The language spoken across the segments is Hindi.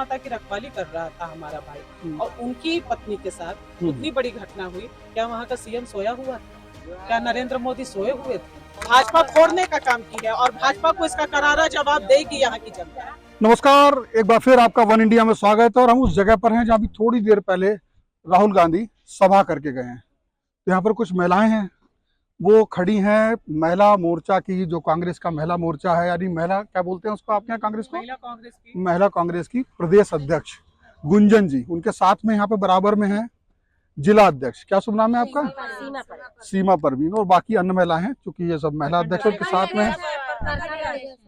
माता की रखवाली कर रहा था हमारा भाई, और उनकी पत्नी के साथ उतनी बड़ी घटना हुई। क्या वहाँ का सीएम सोया हुआ था? क्या नरेंद्र मोदी सोए हुए थे? भाजपा फोड़ने का काम की है और भाजपा को इसका करारा जवाब देगी यहाँ की जनता। नमस्कार, एक बार फिर आपका वन इंडिया में स्वागत है। और हम उस जगह पर हैं जहाँ भी थोड़ी देर पहले राहुल गांधी सभा करके गए हैं। तो यहाँ पर कुछ महिलाएं हैं, वो खड़ी हैं। महिला मोर्चा की, जो कांग्रेस का महिला मोर्चा है, यानी महिला क्या बोलते हैं उसको आपके यहाँ कांग्रेस को? महिला कांग्रेस की प्रदेश अध्यक्ष गुंजन जी, उनके साथ में यहाँ पे बराबर में है जिला अध्यक्ष, क्या शुभ नाम है आपका? सीमा परवीन। और बाकी अन्य महिला हैं, क्योंकि ये सब महिला अध्यक्ष के साथ में है।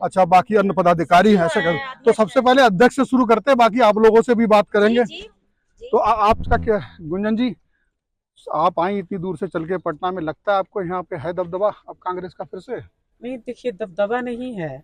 अच्छा, बाकी अन्य पदाधिकारी हैं, ऐसे कर। तो सबसे पहले अध्यक्ष से शुरू करते हैं, बाकी आप लोगों से भी बात करेंगे। तो आपका क्या गुंजन जी, आप आई इतनी दूर से चल के पटना में, लगता है आपको यहाँ पे है दबदबा अब कांग्रेस का फिर से? नहीं, देखिए, दबदबा नहीं है।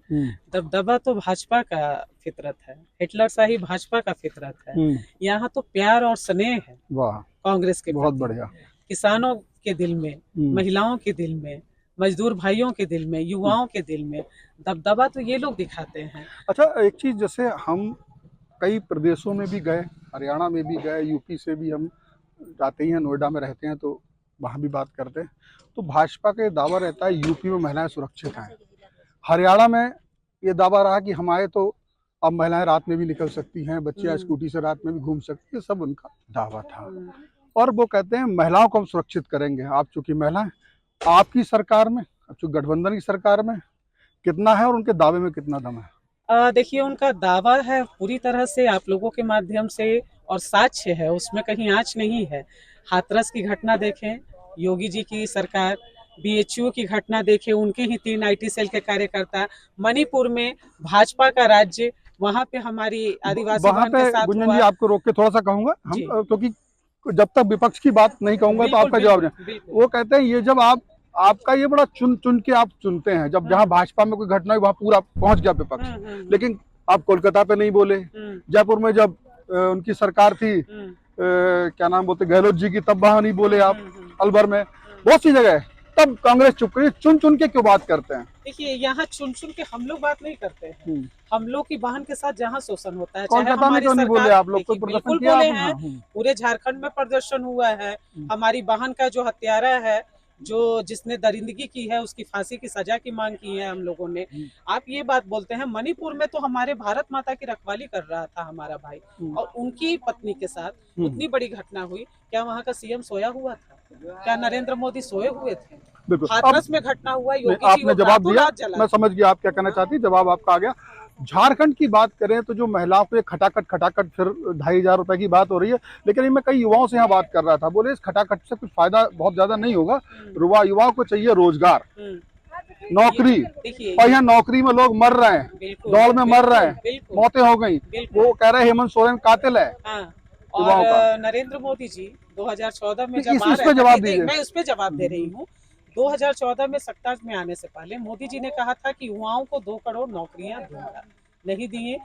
दबदबा तो भाजपा का फितरत है, हिटलर शाही भाजपा का फितरत है। यहाँ तो प्यार और स्नेह है। वाह, कांग्रेस के बहुत बढ़िया। किसानों के दिल में, महिलाओं के दिल में, मजदूर भाइयों के दिल में, युवाओं के दिल में दबदबा तो ये लोग दिखाते हैं। अच्छा, एक चीज, जैसे हम कई प्रदेशों में भी गए, हरियाणा में भी गए, यूपी से भी हम जाते ही हैं, नोएडा में रहते हैं तो वहाँ भी बात करते हैं। तो भाजपा का दावा रहता है यूपी में महिलाएं सुरक्षित हैं, हरियाणा में ये दावा रहा कि हम आए तो अब महिलाएं रात में भी निकल सकती हैं, बच्चियां स्कूटी से रात में भी घूम सकती है, सब उनका दावा था। और वो कहते हैं महिलाओं को हम सुरक्षित करेंगे। आप चूंकि महिलाएं, आपकी सरकार में, चूंकि गठबंधन की सरकार में कितना है और उनके दावे में कितना दम है? देखिए, उनका दावा है पूरी तरह से आप लोगों के माध्यम से, और साक्ष्य है, उसमें कहीं आँच नहीं है। हाथरस की घटना देखें, योगी जी की सरकार, बीएचयू की घटना देखें, उनके ही 3 आईटी सेल के कार्यकर्ता, मणिपुर में भाजपा का राज्य, वहाँ पे हमारी आदिवासी बहन के साथ गुंजन जी, आपको रोक के थोड़ा सा कहूंगा हम, क्योंकि जब तक विपक्ष की बात नहीं कहूंगा तो आपका जवाब नहीं। वो कहते हैं ये जब आपका ये बड़ा चुन चुन के आप चुनते हैं, जब जहाँ भाजपा में कोई घटना हुई वहाँ पूरा पहुंच गया विपक्ष, लेकिन आप कोलकाता पे नहीं बोले, जयपुर में जब उनकी सरकार थी, क्या नाम बोलते, गहलोत जी की, तब वहां नहीं बोले आप, अलवर में, बहुत सी जगह, तब कांग्रेस चुप रही। चुन चुन के क्यों बात करते हैं? देखिए, यहाँ चुन चुन के हम लोग बात नहीं करते हैं। हम लोग की बहन के साथ जहाँ शोषण होता है, कोलकाता में क्यों नहीं बोले आप लोग? तो बिल्कुल बोले हैं, पूरे झारखंड में प्रदर्शन हुआ है। हमारी बहन का जो हत्यारा है, जिसने दरिंदगी की है, उसकी फांसी की सजा की मांग की है हम लोगों ने। आप ये बात बोलते हैं, मणिपुर में तो हमारे भारत माता की रखवाली कर रहा था हमारा भाई, और उनकी पत्नी के साथ उतनी बड़ी घटना हुई। क्या वहाँ का सीएम सोया हुआ था? क्या नरेंद्र मोदी सोए हुए थे? हाथरस में घटना हुआ, आपने जवाब दिया, मैं समझ गया आप क्या कहना चाहती, जवाब आपका आ गया। झारखंड की बात करें तो जो महिलाओं को खटाखट फिर 2,500 रुपए की बात हो रही है, लेकिन मैं कई युवाओं से यहाँ बात कर रहा था, बोले इस खटाखट से कुछ फायदा बहुत ज्यादा नहीं होगा। युवाओं को चाहिए रोजगार, नौकरी, और यहाँ नौकरी में लोग मर रहे हैं, दौड़ में मर रहे हैं, मौतें हो गई। वो कह रहे हैं हेमंत सोरेन कातिल है। और नरेंद्र मोदी जी 2014 में जब मैं उस पर जवाब दे रही हूँ। 2014 में सत्ता में आने से पहले मोदी जी ने कहा था कि युवाओं को 2 करोड़ नौकरियां दूंगा, नहीं दिए।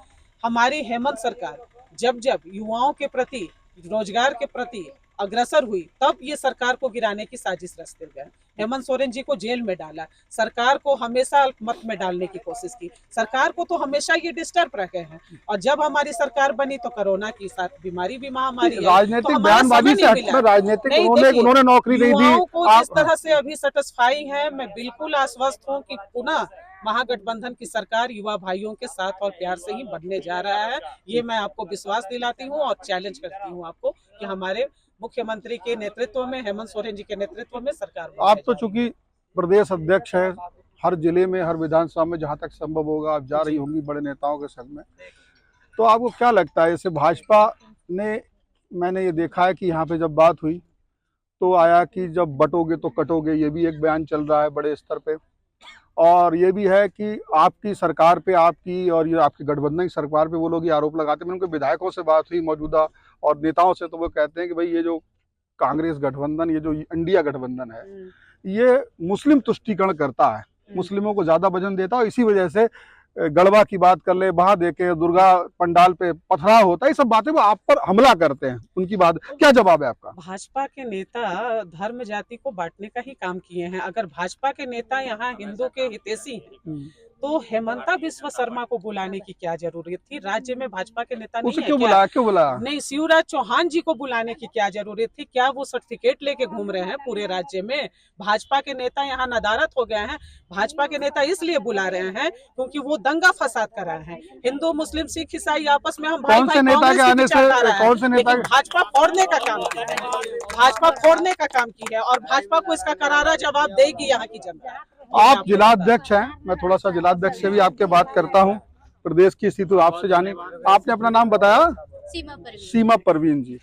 हमारी हेमंत सरकार जब युवाओं के प्रति, रोजगार के प्रति अग्रसर हुई, तब ये सरकार को गिराने की साजिश रचते गए। हेमंत सोरेन जी को जेल में डाला, सरकार को हमेशा अल्पमत में डालने की कोशिश की, सरकार को तो हमेशा ये डिस्टर्ब रखे हैं। और जब हमारी सरकार बनी तो कोरोना की साथ बीमारी भी महामारी, राजनीतिक बयानबाजी से राजनीतिक उन्होंने नौकरी नहीं दी। युवाओं को जिस तरह से अभी सेटिस्फाई है, मैं बिल्कुल आश्वस्त हूँ कि पुनः महागठबंधन की सरकार युवा भाइयों के साथ और प्यार से ही बढ़ने जा रहा है। ये मैं आपको विश्वास दिलाती हूँ और चैलेंज करती हूँ आपको कि हमारे मुख्यमंत्री के नेतृत्व में, हेमंत सोरेन जी के नेतृत्व में सरकार। आप तो चूंकि प्रदेश अध्यक्ष है, हर जिले में, हर विधानसभा में जहां तक संभव होगा आप जा रही होंगी बड़े नेताओं के संग में, तो आपको क्या लगता है? जैसे भाजपा ने, मैंने ये देखा है कि यहाँ पे जब बात हुई तो आया कि जब बटोगे तो कटोगे, ये भी एक बयान चल रहा है बड़े स्तर पे। और ये भी है कि आपकी सरकार पे, आपकी और ये आपकी गठबंधन की सरकार पे वो लोग ये आरोप लगाते हैं। उनके विधायकों से बात हुई मौजूदा और नेताओं से, तो वो कहते हैं कि भाई ये जो कांग्रेस गठबंधन, ये जो इंडिया गठबंधन है, ये मुस्लिम तुष्टीकरण करता है, मुस्लिमों को ज्यादा वजन देता है, और इसी वजह से गढ़वा की बात कर ले, वहां देखे दुर्गा पंडाल पे पथराव होता है, ये सब बातें वो आप पर हमला करते हैं। उनकी बात क्या जवाब है आपका? भाजपा के नेता धर्म जाति को बांटने का ही काम किए हैं। अगर भाजपा के नेता यहाँ हिंदू के हितैषी हैं तो हेमंता बिस्व शर्मा को बुलाने की क्या जरूरत थी? राज्य में भाजपा के नेता नहीं उसे है क्यों क्या? बुलाया, क्यों बुलाया? नहीं, शिवराज चौहान जी को बुलाने की क्या जरूरत थी? क्या वो सर्टिफिकेट लेके घूम रहे हैं पूरे राज्य में? भाजपा के नेता यहाँ नदारत हो गए हैं। भाजपा के नेता इसलिए बुला रहे हैं क्योंकि वो दंगा फसाद कर रहे हैं। हिंदू मुस्लिम सिख ईसाई आपस में हम भाई कौन से भाई नेता के आने से, कौन से नेता लेकिन भाजपा फोड़ने का काम की है। भाजपा फोड़ने का काम की है और भाजपा को इसका करारा जवाब देगी यहाँ की जनता। आप जिलाध्यक्ष हैं, मैं थोड़ा सा जिलाध्यक्ष से भी आपके बात करता हूं, प्रदेश की स्थिति आपसे जाने। आपने अपना नाम बताया? सीमा परवीन जी।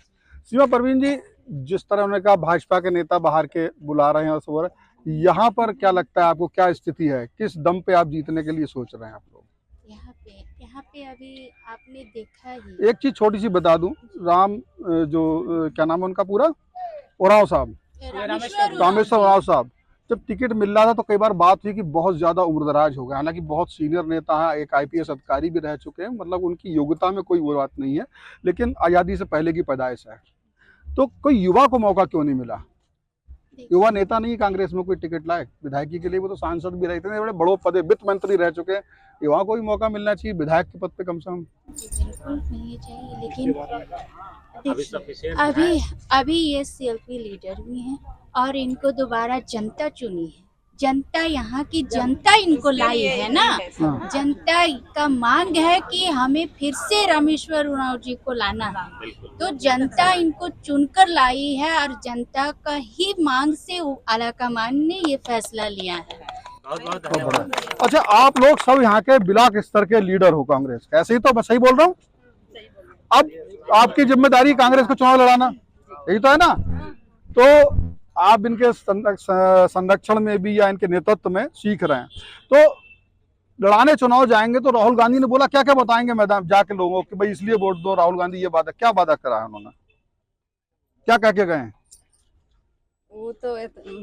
सीमा परवीन जी, जिस तरह उन्होंने कहा भाजपा के नेता बाहर के बुला रहे हैं और यहाँ पर क्या लगता है आपको, क्या स्थिति है, किस दम पे आप जीतने के लिए सोच रहे हैं आप लोग? यहाँ पे अभी आपने देखा ही। एक चीज छोटी सी बता दूं, क्या नाम है उनका पूरा, उरांव साहब, रामेश्वर उरांव साहब, जब टिकट मिल रहा था तो कई बार बात हुई कि बहुत ज्यादा उम्रदराज हो गए। हालांकि बहुत सीनियर नेता हैं, एक IPS अधिकारी भी रह चुके हैं, मतलब उनकी योग्यता में कोई वो बात नहीं है, लेकिन आज़ादी से पहले की पैदाइश है। तो कोई युवा को मौका क्यों नहीं मिला? युवा नेता नहीं कांग्रेस में कोई टिकट लाए विधायकी के लिए? वो तो सांसद भी रहते हैं, बड़े बड़े पद, वित्त मंत्री रह चुके हैं। युवा को भी मौका मिलना चाहिए विधायक के पद पे कम से कम। बिल्कुल मिलनी चाहिए, लेकिन अभी ये सेल्फी लीडर भी हैं और इनको दोबारा जनता चुनी है। जनता, यहाँ की जनता इनको लाई है ना। जनता का मांग है कि हमें फिर से रामेश्वर उरांव जी को लाना है, तो जनता इनको चुनकर लाई है और जनता का ही मांग से आलाकमान ने ये फैसला लिया है। अच्छा, आप लोग सब यहाँ के ब्लॉक स्तर के लीडर हो कांग्रेस, ऐसे ही तो मैं सही बोल रहा हूँ? अब आपकी जिम्मेदारी कांग्रेस को चुनाव लड़ाना, यही तो है ना? तो आप इनके संरक्षण में भी या इनके नेतृत्व में सीख रहे हैं, तो लड़ाने चुनाव जाएंगे तो राहुल गांधी ने बोला क्या क्या बताएंगे मैदान जाके लोगों कि भाई इसलिए वोट दो? राहुल गांधी ये वादा, क्या वादा करा है उन्होंने, क्या कह के गए? वो तो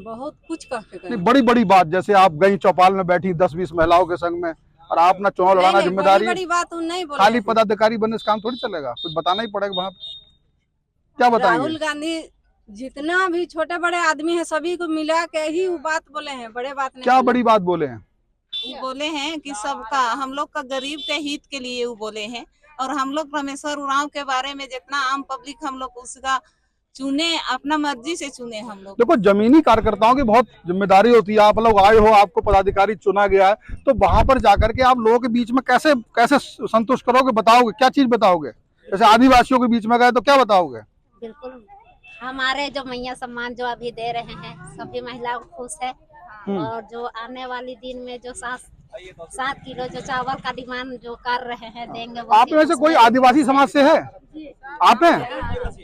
बहुत कुछ कह के गए। बड़ी बड़ी बात, जैसे आप गई चौपाल में बैठी 10-20 महिलाओं के संग में और आप ना चुनाव लड़ाना जिम्मेदारी, बड़ी बात नहीं बोले, खाली पदाधिकारी बनने से काम थोड़ी चलेगा, कुछ बताना ही पड़ेगा वहां पे। क्या बताएंगे? राहुल गांधी जितना भी छोटे बड़े आदमी है सभी को मिला के ही वो बात बोले हैं, बड़े बात नहीं। क्या बड़ी बात बोले हैं? वो बोले हैं कि सबका, हम लोग का गरीब के हित के लिए वो बोले हैं, और हम लोग रामेश्वर उरांव के बारे में जितना आम पब्लिक हम लोग उसका चुने, अपना मर्जी से चुने हम लोग। देखो, जमीनी कार्यकर्ताओं की बहुत जिम्मेदारी होती है। आप लोग आए हो, आपको पदाधिकारी चुना गया है, तो वहां पर जाकर के आप लोगों के बीच में कैसे कैसे संतुष्ट करोगे, बताओगे, क्या चीज बताओगे? जैसे आदिवासियों के बीच में गए तो क्या बताओगे? बिल्कुल, हमारे जो मैया सम्मान जो अभी दे रहे हैं सभी महिला खुश है, और जो आने वाली दिन में जो 7 किलो जो चावल का डिमांड जो कर रहे हैं देंगे। आप में से कोई आदिवासी समाज से है? आप हैं?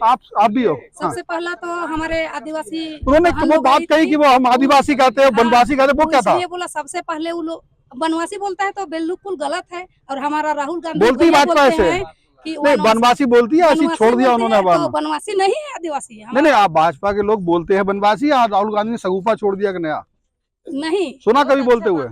आप भी हो? सबसे पहला तो हमारे आदिवासी, उन्होंने वो बात कही कि वो हम आदिवासी कहते हैं, बनवासी कहते हैं, वो क्या था? ये बोला सबसे पहले वो लोग बनवासी बोलता है तो बिल्कुल गलत है, और हमारा राहुल गांधी बोलती बात कैसे है? नहीं, बनवासी बोलती है, ऐसी छोड़ दिया उन्होंने। तो बनवासी नहीं है, आदिवासी है। नहीं, आप भाजपा के लोग बोलते हैं बनवासी, राहुल गांधी ने सगुफा छोड़ दिया कि नया? नहीं सुना कभी बोलते हुए?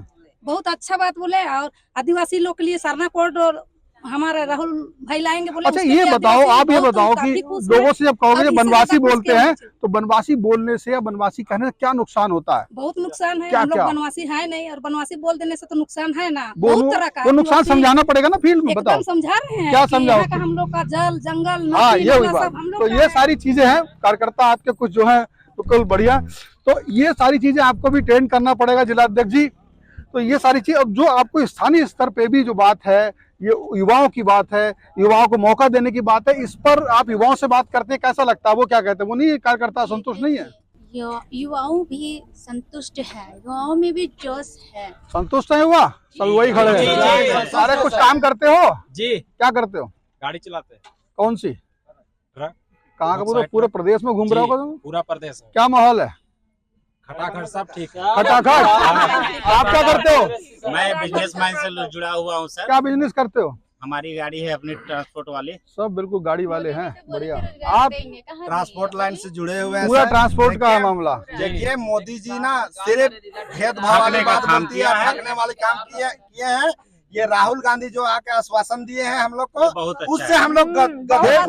बहुत अच्छा बात बोले, और आदिवासी लोग के लिए सरना कोड और हमारे राहुल भाई लाएंगे बोले। अच्छा, ये बताओ, आप ये बताओ कि लोगों से जब कहोगे बनवासी बोलते हैं तो बनवासी बोलने से या बनवासी कहने से क्या नुकसान होता है? बहुत नुकसान है। क्या, हम लोग क्या? बनवासी है नहीं, और बनवासी बोल देने से तो नुकसान है ना, बहुत तरह का। वो नुकसान समझाना पड़ेगा ना फील्ड में, बताओ। समझा रहे हैं, क्या समझाओ? हम लोग का जल जंगल, हाँ, ये हुई बात। तो ये सारी चीजें हैं, कार्यकर्ता आपके कुछ जो है बिल्कुल बढ़िया, तो ये सारी चीजें आपको भी ट्रेन करना पड़ेगा जिलाध्यक्ष जी। तो ये सारी चीज, अब जो आपको स्थानीय स्तर पे भी जो बात है, ये युवाओं की बात है, युवाओं को मौका देने की बात है, इस पर आप युवाओं से बात करते हैं, कैसा लगता है? वो क्या कहते हैं? वो नहीं, कार्यकर्ता संतुष्ट नहीं है? युवाओं भी संतुष्ट है, युवाओं में भी जोश है। संतुष्ट है युवा? सब वही खड़े हैं। सारे कुछ काम करते हो जी? क्या करते हो? गाड़ी चलाते हैं। कौन सी? ट्रक। कहाँ का? पूरे प्रदेश में घूम रहे हो? पूरा प्रदेश। क्या माहौल है? खटाखट सब ठीक है। खटाखट। आप क्या करते हो? मैं बिजनेस मैन से जुड़ा हुआ हूँ सर। क्या बिजनेस करते हो? हमारी गाड़ी है अपनी ट्रांसपोर्ट वाली। सब बिल्कुल गाड़ी वाले हैं, बढ़िया। आप ट्रांसपोर्ट लाइन से जुड़े हुए हैं? पूरा ट्रांसपोर्ट का मामला। देखिए, मोदी जी ना सिर्फ भेदभाव वाली बात बोलती है, ठगने वाले काम किए हैं। ये राहुल गांधी जो आके आश्वासन दिए हैं हम लोग को, बहुत अच्छा उससे हम लोग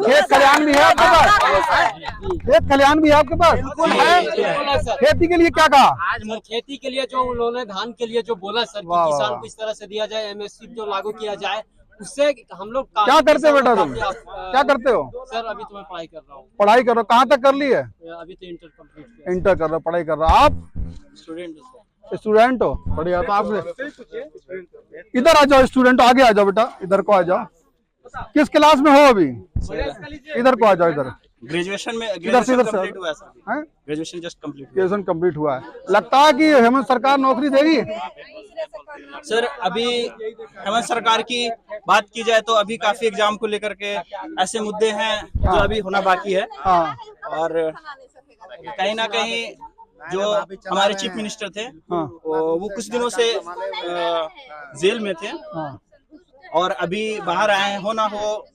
खेत खलिहान भी है आपके पास? खेत खलिहान भी है आपके पास? बिल्कुल है। खेती के लिए क्या कहा? आज खेती के लिए जो उन्होंने धान के लिए जो बोला सर कि वाह, किसान वाह। को इस तरह से दिया जाए, एमएसपी जो लागू किया जाए, उससे हम लोग क्या करते हो बेटा तुम? क्या करते हो? सर अभी तो मैं पढ़ाई कर रहा हूँ। पढ़ाई कर रहे हो? कहाँ तक कर ली है? अभी तो इंटर कंप्लीट किया। इंटर कर रहे हो, पढ़ाई कर रहे हो। आप स्टूडेंट स्टूडेंट हो? बढ़िया। तो आप इधर आ जाओ, स्टूडेंट आगे आ जाओ बेटा, इधर को आ जाओ। किस क्लास में हो अभी? इधर को आ जाओ, इधर ग्रेजुएशन में इधर से इधर से हुआ है, graduation just complete graduation complete हुआ है। लगता है कि हेमंत सरकार नौकरी देगी? सर अभी हेमंत सरकार की बात की जाए तो अभी काफी एग्जाम को लेकर के ऐसे मुद्दे हैं जो अभी होना बाकी है। हाँ और कहीं ना कहीं जो हमारे चीफ मिनिस्टर थे हाँ वो कुछ दिनों से जेल में थे हाँ। और अभी बाहर आए हैं, हो ना हो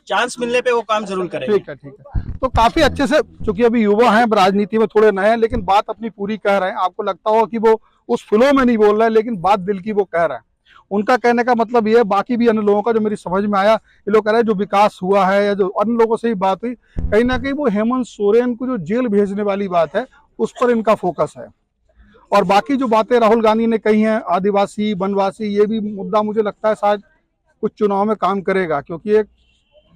चांस मिलने पे वो काम जरूर करेंगे। ठीक है, ठीक है। तो काफी अच्छे से, चूंकि अभी युवा हैं, राजनीति में थोड़े नए हैं, लेकिन बात अपनी पूरी कह रहे हैं। आपको लगता होगा कि वो उस फ्लो में नहीं बोल रहे हैं, लेकिन बात दिल की वो कह रहे हैं। उनका कहने का मतलब ये है, बाकी भी अन्य लोगों का जो मेरी समझ में आया, ये लोग कह रहे हैं जो विकास हुआ है या जो अन्य लोगों से ही बात हुई, कहीं ना कहीं वो हेमंत सोरेन को जो जेल भेजने वाली बात है उस पर इनका फोकस है। और बाकी जो बातें राहुल गांधी ने कही हैं, आदिवासी वनवासी, ये भी मुद्दा मुझे लगता है शायद कुछ चुनाव में काम करेगा, क्योंकि एक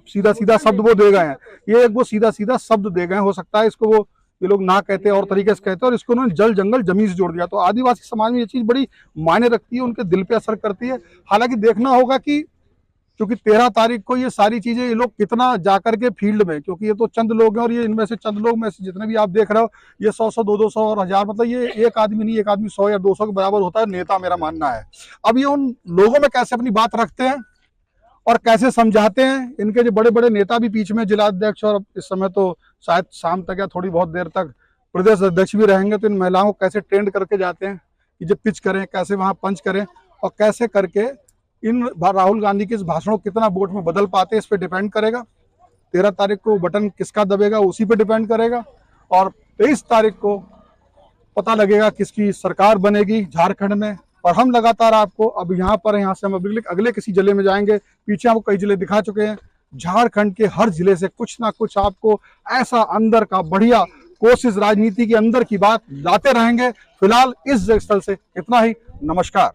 सीधा सीधा शब्द वो दे गए हैं। ये एक वो सीधा सीधा शब्द दे गए हैं, हो सकता है इसको वो ये लोग ना कहते और तरीके से कहते, और इसको उन्होंने जल जंगल जमीन से जोड़ दिया। तो आदिवासी समाज में ये चीज बड़ी मायने रखती है, उनके दिल पे असर करती है। हालांकि देखना होगा कि क्योंकि 13 तारीख को ये सारी चीजें ये लोग कितना जाकर के फील्ड में, क्योंकि ये तो चंद लोग हैं और ये इनमें से चंद लोग में से जितने भी आप देख रहे हो, ये 100 200 और 1000, मतलब ये एक आदमी नहीं, एक आदमी 100 या 200 के बराबर होता है नेता, मेरा मानना है। अब ये उन लोगों में कैसे अपनी बात रखते हैं और कैसे समझाते हैं। इनके जो बड़े बड़े नेता भी बीच में, जिला अध्यक्ष और इस समय तो शायद शाम तक या थोड़ी बहुत देर तक प्रदेश अध्यक्ष भी रहेंगे, तो इन महिलाओं को कैसे ट्रेंड करके जाते हैं कि जब पिच करें, कैसे वहां पंच करें, और कैसे करके इन राहुल गांधी के इस भाषणों को कितना वोट में बदल पाते हैं, इस पे डिपेंड करेगा। 13 तारीख को बटन किसका दबेगा उसी पे डिपेंड करेगा, और 23 तारीख को पता लगेगा किसकी सरकार बनेगी झारखंड में। और हम लगातार आपको अब यहाँ पर, यहाँ से हम अगले किसी जिले में जाएंगे, पीछे आपको कई जिले दिखा चुके हैं। झारखंड के हर जिले से कुछ ना कुछ आपको ऐसा अंदर का बढ़िया कोशिश, राजनीति के अंदर की बात लाते रहेंगे। फिलहाल इस स्थल से इतना ही। नमस्कार।